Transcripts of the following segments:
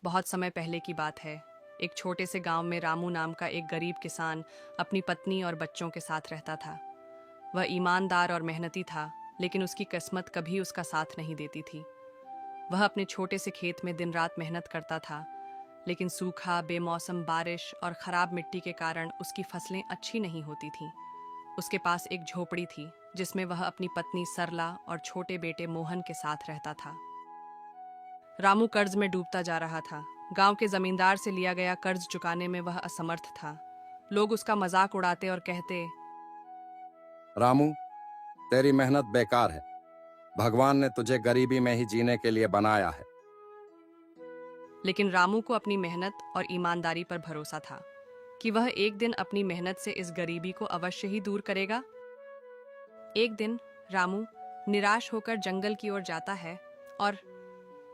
बहुत समय पहले की बात है। एक छोटे से गांव में रामू नाम का एक गरीब किसान अपनी पत्नी और बच्चों के साथ रहता था। वह ईमानदार और मेहनती था, लेकिन उसकी किस्मत कभी उसका साथ नहीं देती थी। वह अपने छोटे से खेत में दिन रात मेहनत करता था, लेकिन सूखा, बेमौसम बारिश और खराब मिट्टी के कारण उसकी फसलें अच्छी नहीं होती थीं। उसके पास एक झोपड़ी थी, जिसमें वह अपनी पत्नी सरला और छोटे बेटे मोहन के साथ रहता था। रामू कर्ज में डूबता जा रहा था। गांव के जमींदार से लिया गया कर्ज चुकाने में वह असमर्थ था। लोग उसका मजाक उड़ाते और कहते, रामू, तेरी मेहनत बेकार है। भगवान ने तुझे गरीबी में ही जीने के लिए बनाया है। लेकिन रामू को अपनी मेहनत और ईमानदारी पर भरोसा था कि वह एक दिन अपनी मेहनत से इस गरीबी को अवश्य ही दूर करेगा। एक दिन रामू निराश होकर जंगल की ओर जाता है और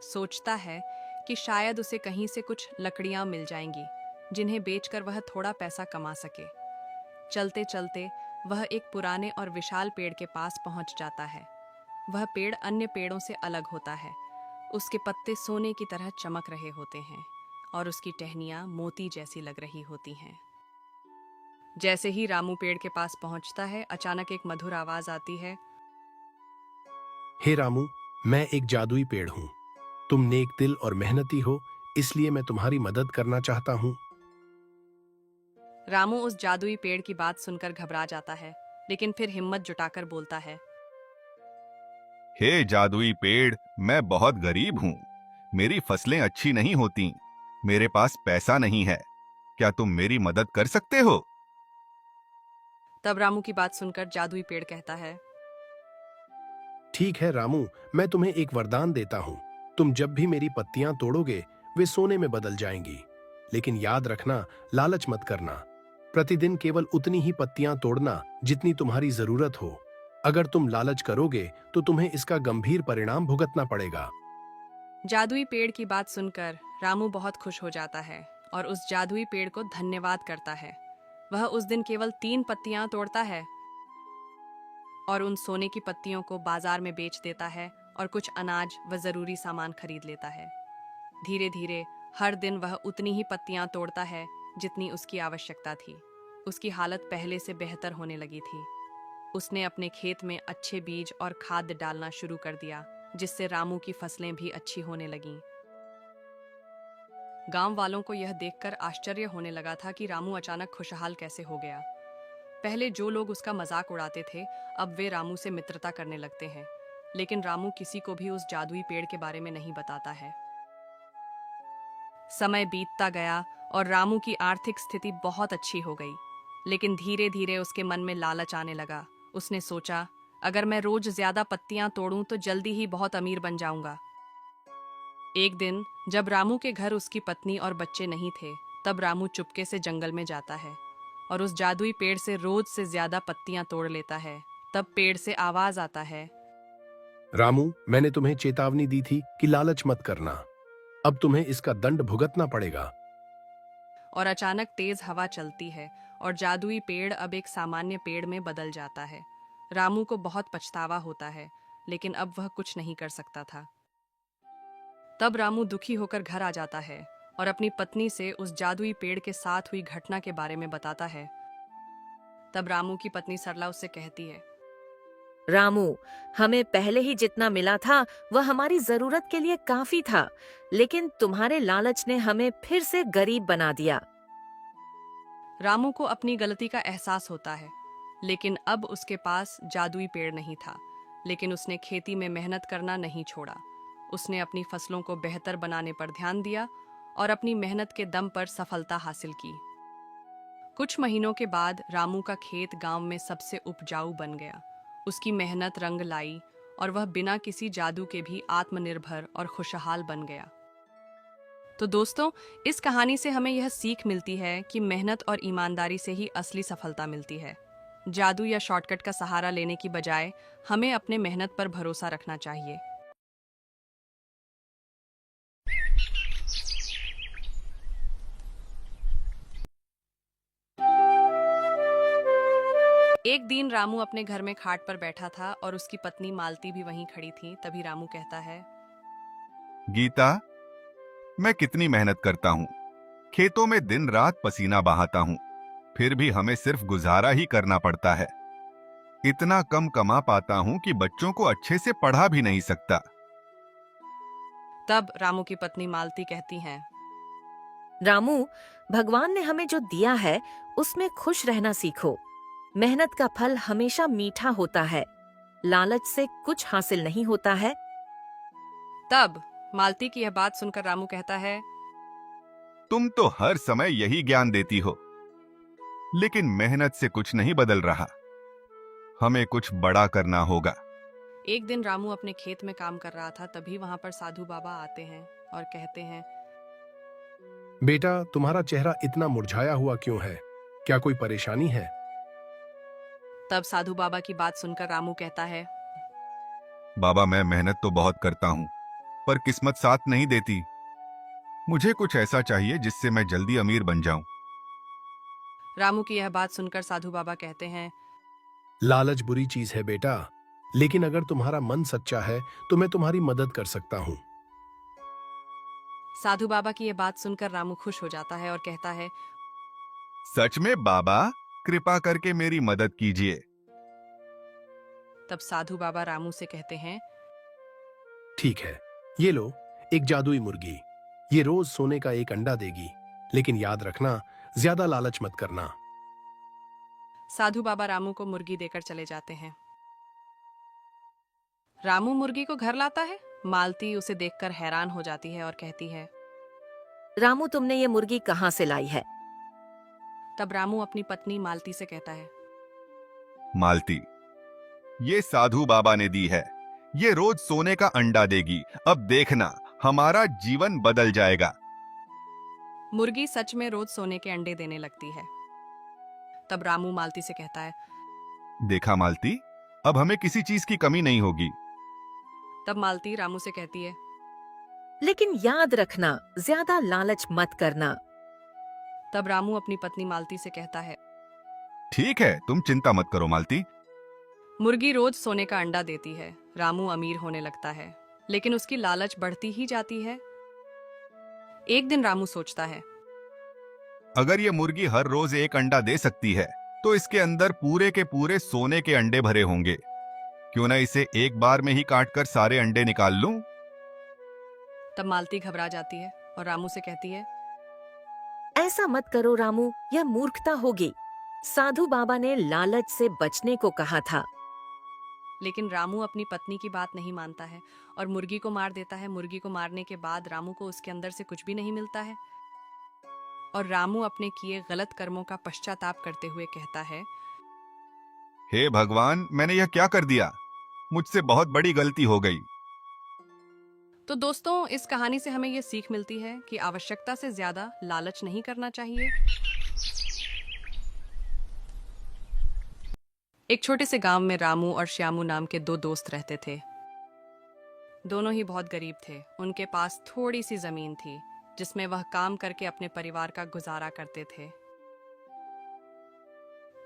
सोचता है कि शायद उसे कहीं से कुछ लकड़ियां मिल जाएंगी, जिन्हें बेचकर वह थोड़ा पैसा कमा सके। चलते चलते वह एक पुराने और विशाल पेड़ के पास पहुंच जाता है। वह पेड़ अन्य पेड़ों से अलग होता है। उसके पत्ते सोने की तरह चमक रहे होते हैं और उसकी टहनियां मोती जैसी लग रही होती हैं। जैसे ही रामू पेड़ के पास पहुंचता है, अचानक एक मधुर आवाज आती है, हे रामू, मैं एक जादुई पेड़ हूं। तुम नेक दिल और मेहनती हो, इसलिए मैं तुम्हारी मदद करना चाहता हूं। रामू उस जादुई पेड़ की बात सुनकर घबरा जाता है, लेकिन फिर हिम्मत जुटाकर बोलता है, हे जादुई पेड़, मैं बहुत गरीब हूँ। मेरी फसलें अच्छी नहीं होती। मेरे पास पैसा नहीं है। क्या तुम मेरी मदद कर सकते हो? तब रामू की बात सुनकर जादुई पेड़ कहता है, ठीक है रामू, मैं तुम्हें एक वरदान देता हूं। तुम जब भी मेरी पत्तियां तोड़ोगे, वे सोने में बदल जाएंगी। लेकिन याद रखना, लालच मत करना। प्रतिदिन केवल उतनी ही पत्तियां तोड़ना जितनी तुम्हारी जरूरत हो। अगर तुम लालच करोगे तो तुम्हें इसका गंभीर परिणाम भुगतना पड़ेगा। जादुई पेड़ की बात सुनकर रामू बहुत खुश हो जाता है और उस जादुई पेड़ को धन्यवाद करता है। वह उस दिन केवल 3 पत्तियां तोड़ता है और उन सोने की पत्तियों को बाजार में बेच देता है और कुछ अनाज व जरूरी सामान खरीद लेता है। धीरे धीरे हर दिन वह उतनी ही पत्तियां तोड़ता है जितनी उसकी आवश्यकता थी। उसकी हालत पहले से बेहतर होने लगी थी। उसने अपने खेत में अच्छे बीज और खाद डालना शुरू कर दिया, जिससे रामू की फसलें भी अच्छी होने लगीं। गांव वालों को यह देखकर आश्चर्य होने लगा था कि रामू अचानक खुशहाल कैसे हो गया। पहले जो लोग उसका मजाक उड़ाते थे, अब वे रामू से मित्रता करने लगते हैं। लेकिन रामू किसी को भी उस जादुई पेड़ के बारे में नहीं बताता है। समय बीतता गया और रामू की आर्थिक स्थिति बहुत अच्छी हो गई। लेकिन धीरे धीरे उसके मन में लालच आने लगा। उसने सोचा, अगर मैं रोज ज्यादा पत्तियां तोड़ूं तो जल्दी ही बहुत अमीर बन जाऊंगा। एक दिन जब रामू के घर उसकी पत्नी और बच्चे नहीं थे, तब रामू चुपके से जंगल में जाता है और उस जादुई पेड़ से रोज से ज्यादा पत्तियां तोड़ लेता है। तब पेड़ से आवाज आता है, रामू, मैंने तुम्हें चेतावनी दी थी कि लालच मत करना। अब तुम्हें इसका दंड भुगतना पड़ेगा। और अचानक तेज हवा चलती है और जादुई पेड़ अब एक सामान्य पेड़ में बदल जाता है। रामू को बहुत पछतावा होता है, लेकिन अब वह कुछ नहीं कर सकता था। तब रामू दुखी होकर घर आ जाता है और अपनी पत्नी से उस जादुई पेड़ के साथ हुई घटना के बारे में बताता है। तब रामू की पत्नी सरला उससे कहती है, रामू, हमें पहले ही जितना मिला था वह हमारी जरूरत के लिए काफी था, लेकिन तुम्हारे लालच ने हमें फिर से गरीब बना दिया। रामू को अपनी गलती का एहसास होता है, लेकिन अब उसके पास जादुई पेड़ नहीं था। लेकिन उसने खेती में मेहनत करना नहीं छोड़ा। उसने अपनी फसलों को बेहतर बनाने पर ध्यान दिया और अपनी मेहनत के दम पर सफलता हासिल की। कुछ महीनों के बाद रामू का खेत गांव में सबसे उपजाऊ बन गया। उसकी मेहनत रंग लाई और वह बिना किसी जादू के भी आत्मनिर्भर और खुशहाल बन गया। तो दोस्तों, इस कहानी से हमें यह सीख मिलती है कि मेहनत और ईमानदारी से ही असली सफलता मिलती है। जादू या शॉर्टकट का सहारा लेने की बजाय हमें अपने मेहनत पर भरोसा रखना चाहिए। एक दिन रामू अपने घर में खाट पर बैठा था और उसकी पत्नी मालती भी वहीं खड़ी थी। तभी रामू कहता है, गीता, मैं कितनी मेहनत करता हूँ, खेतों में दिन रात पसीना बहाता हूँ, फिर भी हमें सिर्फ गुजारा ही करना पड़ता है। इतना कम कमा पाता हूँ कि बच्चों को अच्छे से पढ़ा भी नहीं सकता। तब रामू की पत्नी मालती कहती हैं, रामू, भगवान ने हमें जो दिया है उसमें खुश रहना सीखो। मेहनत का फल हमेशा मीठा होता है। लालच से कुछ हासिल नहीं होता है। तब मालती की यह बात सुनकर रामू कहता है, तुम तो हर समय यही ज्ञान देती हो, लेकिन मेहनत से कुछ नहीं बदल रहा। हमें कुछ बड़ा करना होगा। एक दिन रामू अपने खेत में काम कर रहा था। तभी वहां पर साधु बाबा आते हैं और कहते हैं, बेटा, तुम्हारा चेहरा इतना मुरझाया हुआ क्यों है? क्या कोई परेशानी है? तब साधु बाबा की बात सुनकर रामू कहता है, बाबा, मैं मेहनत तो बहुत करता हूँ, पर किस्मत साथ नहीं देती। मुझे कुछ ऐसा चाहिए जिससे मैं जल्दी अमीर बन जाऊं। रामू की यह बात सुनकर साधु बाबा कहते हैं, लालच बुरी चीज है बेटा, लेकिन अगर तुम्हारा मन सच्चा है तो मैं तुम्हारी मदद कर सकता हूँ। साधु बाबा की यह बात सुनकर रामू खुश हो जाता है और कहता है, सच में बाबा, कृपा करके मेरी मदद कीजिए। तब साधु बाबा रामू से कहते हैं, ठीक है, ये लो एक जादुई मुर्गी। ये रोज सोने का एक अंडा देगी, लेकिन याद रखना, ज्यादा लालच मत करना। साधु बाबा रामू को मुर्गी देकर चले जाते हैं। रामू मुर्गी को घर लाता है। मालती उसे देखकर हैरान हो जाती है और कहती है, रामू, तुमने ये मुर्गी कहाँ से लाई है? तब रामू अपनी पत्नी मालती से कहता है, मालती, ये साधु बाबा ने दी है। ये रोज सोने का अंडा देगी। अब देखना, हमारा जीवन बदल जाएगा। मुर्गी सच में रोज सोने के अंडे देने लगती है। तब रामू मालती से कहता है, देखा मालती, अब हमें किसी चीज की कमी नहीं होगी। तब मालती रामू से कहती है, लेकिन याद रखना, ज्यादा लालच मत करना। तब रामू अपनी पत्नी मालती से कहता है, ठीक है, तुम चिंता मत करो मालती। मुर्गी रोज सोने का अंडा देती है। रामू अमीर होने लगता है, लेकिन उसकी लालच बढ़ती ही जाती है। एक दिन रामू सोचता है, अगर ये मुर्गी हर रोज एक अंडा दे सकती है, तो इसके अंदर पूरे के पूरे सोने के अंडे भरे होंगे। क्यों ना इसे एक बार में ही काटकर सारे अंडे निकाल लूं? तब मालती घबरा जाती है और रामू से कहती है, ऐसा मत करो रामू, यह मूर्खता होगी। साधु बाबा ने लालच से बचने को कहा था। लेकिन रामू अपनी पत्नी की बात नहीं मानता है और मुर्गी को मार देता है। मुर्गी को मारने के बाद रामू को उसके अंदर से कुछ भी नहीं मिलता है और रामू अपने किए गलत कर्मों का पश्चाताप करते हुए कहता है, हे भगवान, मैंने यह क्या कर दिया? मुझसे बहुत बड़ी गलती हो गई। तो दोस्तों, इस कहानी से हमें ये सीख मिलती है कि आवश्यकता से ज्यादा लालच नहीं करना चाहिए। एक छोटे से गांव में रामू और श्यामू नाम के दो दोस्त रहते थे। दोनों ही बहुत गरीब थे। उनके पास थोड़ी सी जमीन थी जिसमें वह काम करके अपने परिवार का गुजारा करते थे।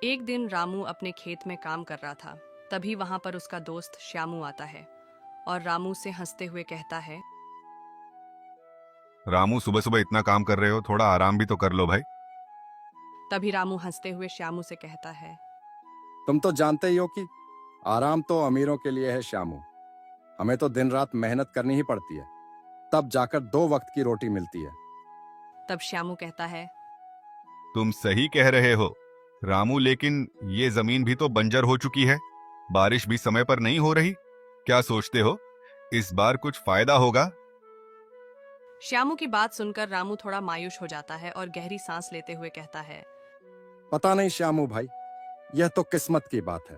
एक दिन रामू अपने खेत में काम कर रहा था। तभी वहां पर उसका दोस्त श्यामू आता है और रामू से हंसते हुए कहता है, रामू, सुबह सुबह इतना काम कर रहे हो, थोड़ा आराम भी तो कर लो भाई। तभी रामू हंसते हुए श्यामू से कहता है, तुम तो जानते ही हो कि आराम तो अमीरों के लिए है श्यामू। हमें तो दिन रात मेहनत करनी ही पड़ती है, तब जाकर 2 वक्त की रोटी मिलती है। तब श्यामू कहता है, तुम सही कह रहे हो रामू, लेकिन ये जमीन भी तो बंजर हो चुकी है। बारिश भी समय पर नहीं हो रही। क्या सोचते हो, इस बार कुछ फायदा होगा? श्यामू की बात सुनकर रामू थोड़ा मायूस हो जाता है और गहरी सांस लेते हुए कहता है, पता नहीं श्यामू भाई, यह तो किस्मत की बात है,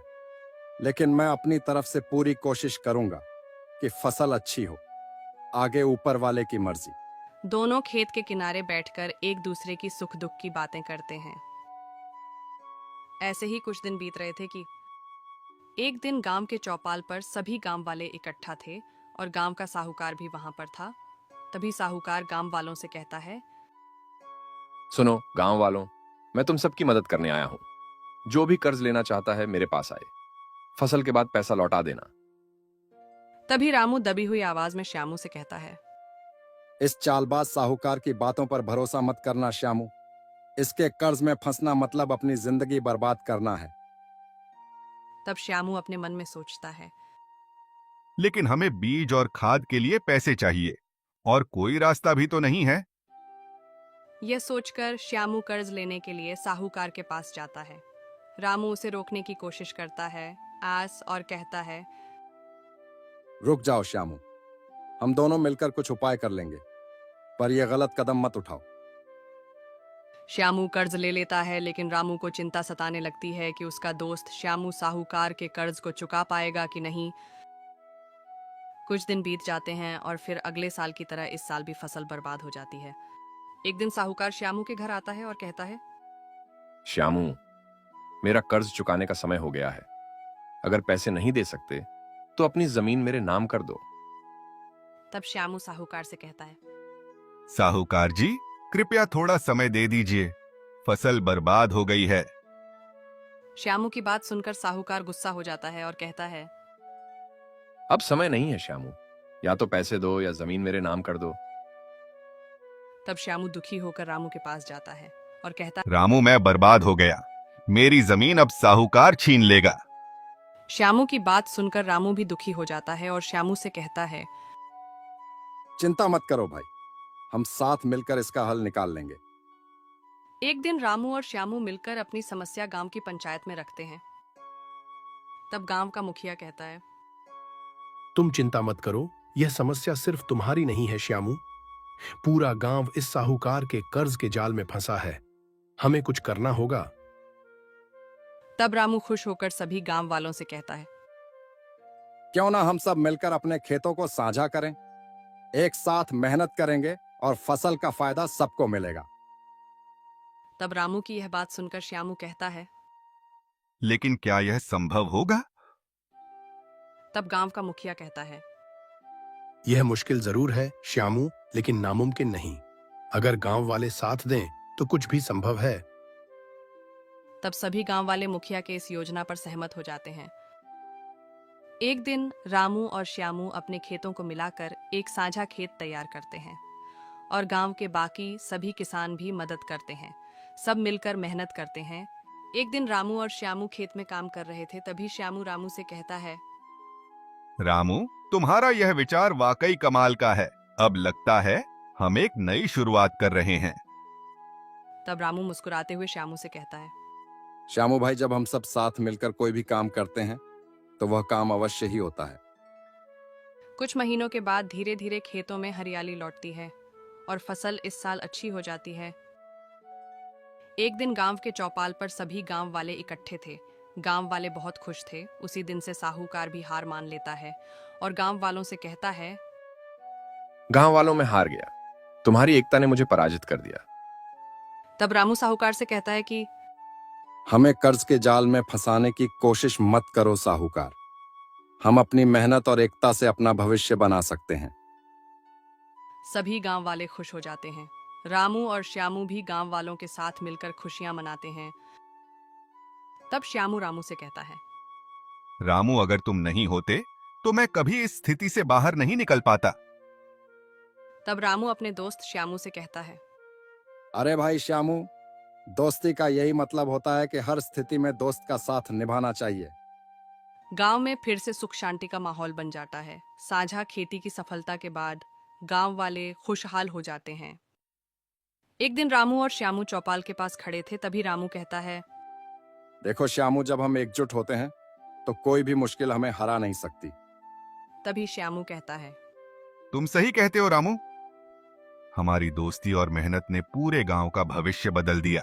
लेकिन मैं अपनी तरफ से पूरी कोशिश करूंगा कि फसल अच्छी हो। आगे ऊपर वाले की मर्जी। दोनों खेत के किनारे बैठकर एक दूसरे की सुख दुख की बातें करते हैं। ऐसे ही कुछ दिन बीत रहे थे कि एक दिन गांव के चौपाल पर सभी गांव वाले इकट्ठा थे और गांव का साहूकार भी वहां पर था। तभी साहूकार गांव वालों से कहता है, सुनो गांव वालों, मैं तुम सबकी मदद करने आया हूं। जो भी कर्ज लेना चाहता है मेरे पास आए, फसल के बाद पैसा लौटा देना। तभी रामू दबी हुई आवाज में श्यामू से कहता है, इस चालबाज साहूकार की बातों पर भरोसा मत करना श्यामू। इसके कर्ज में फंसना मतलब अपनी जिंदगी बर्बाद करना है। तब श्यामू अपने मन में सोचता है, लेकिन हमें बीज और खाद के लिए पैसे चाहिए और कोई रास्ता भी तो नहीं है। यह सोचकर श्यामू कर्ज लेने के लिए साहूकार के पास जाता है। रामू उसे रोकने की कोशिश करता है, आस और कहता है, रुक जाओ श्यामू, हम दोनों मिलकर कुछ उपाय कर लेंगे, पर यह गलत कदम मत उठाओ। श्यामू कर्ज ले लेता है, लेकिन रामू को चिंता सताने लगती है कि उसका दोस्त श्यामू साहूकार के कर्ज को चुका पाएगा कि नहीं। कुछ दिन बीत जाते हैं और फिर अगले साल की तरह इस साल भी फसल बर्बाद हो जाती है। एक दिन साहूकार श्यामू के घर आता है और कहता है, श्यामू, मेरा कर्ज चुकाने का समय हो गया है। अगर पैसे नहीं दे सकते तो अपनी जमीन मेरे नाम कर दो। तब श्यामू साहूकार से कहता है, साहूकार जी, कृपया थोड़ा समय दे दीजिए, फसल बर्बाद हो गई है। श्यामू की बात सुनकर साहूकार गुस्सा हो जाता है और कहता है, अब समय नहीं है श्यामू, या तो पैसे दो या जमीन मेरे नाम कर दो। तब श्यामू दुखी होकर रामू के पास जाता है और कहता है, रामू, मैं बर्बाद हो गया, मेरी जमीन अब साहूकार छीन लेगा। श्यामू की बात सुनकर रामू भी दुखी हो जाता है और श्यामू से कहता है, चिंता मत करो भाई, हम साथ मिलकर इसका हल निकाल लेंगे। एक दिन रामू और श्यामू मिलकर अपनी समस्या गांव की पंचायत में रखते हैं। तब गांव का मुखिया कहता है, तुम चिंता मत करो, यह समस्या सिर्फ तुम्हारी नहीं है श्यामू। पूरा गांव इस साहूकार के कर्ज के जाल में फंसा है, हमें कुछ करना होगा। तब रामू खुश होकर सभी गांव वालों से कहता है, क्यों ना हम सब मिलकर अपने खेतों को साझा करें, एक साथ मेहनत करेंगे और फसल का फायदा सबको मिलेगा। तब रामू की यह बात सुनकर श्यामू कहता है, लेकिन क्या यह संभव होगा? तब गांव का मुखिया कहता है, यह मुश्किल जरूर है श्यामू, लेकिन नामुमकिन नहीं। अगर गांव वाले साथ दें तो कुछ भी संभव है। तब सभी गांव वाले मुखिया के इस योजना पर सहमत हो जाते हैं। एक दिन रामू और श्यामू अपने खेतों को मिलाकर एक साझा खेत तैयार करते हैं और गांव के बाकी सभी किसान भी मदद करते हैं। सब मिलकर मेहनत करते हैं। एक दिन रामू और श्यामू खेत में काम कर रहे थे, तभी श्यामू रामू से कहता है, रामू, तुम्हारा यह विचार वाकई कमाल का है। अब लगता है हम एक नई शुरुआत कर रहे हैं। तब रामू मुस्कुराते हुए श्यामू से कहता है, श्यामू भाई, जब हम सब साथ मिलकर कोई भी काम करते हैं तो वह काम अवश्य ही होता है। कुछ महीनों के बाद धीरे धीरे खेतों में हरियाली लौटती है और फसल इस साल अच्छी हो जाती है। एक दिन गांव के चौपाल पर सभी गांव वाले इकट्ठे थे। गांव वाले बहुत खुश थे। उसी दिन से साहूकार भी हार मान लेता है और गांव वालों से कहता है, गांव वालों में हार गया, तुम्हारी एकता ने मुझे पराजित कर दिया। तब रामू साहूकार से कहता है कि हमें कर्ज के जाल में फंसाने की कोशिश मत करो साहूकार, हम अपनी मेहनत और एकता से अपना भविष्य बना सकते हैं। सभी गांव वाले खुश हो जाते हैं। रामू और श्यामू भी गांव वालों के साथ मिलकर खुशियां मनाते हैं। तब श्यामू रामू से कहता है, रामू, अगर तुम नहीं होते तो मैं कभी इस स्थिति से बाहर नहीं निकल पाता। तब रामू अपने दोस्त श्यामू से कहता है, अरे भाई श्यामू, दोस्ती का यही मतलब होता है कि हर स्थिति में दोस्त का साथ निभाना चाहिए। गांव में फिर से सुख शांति का माहौल बन जाता है। साझा खेती की सफलता के बाद गांव वाले खुशहाल हो जाते हैं। एक दिन रामू और श्यामू चौपाल के पास खड़े थे, तभी रामू कहता है, देखो श्यामू, जब हम एकजुट होते हैं तो कोई भी मुश्किल हमें हरा नहीं सकती। तभी श्यामू कहता है, तुम सही कहते हो रामू, हमारी दोस्ती और मेहनत ने पूरे गांव का भविष्य बदल दिया।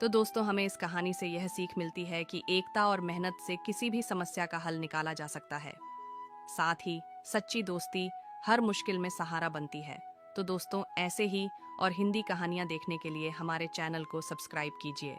तो दोस्तों, हमें इस कहानी से यह सीख मिलती है कि एकता और मेहनत से किसी भी समस्या का हल निकाला जा सकता है। साथ ही सच्ची दोस्ती हर मुश्किल में सहारा बनती है। तो दोस्तों, ऐसे ही और हिंदी कहानियां देखने के लिए हमारे चैनल को सब्सक्राइब कीजिए।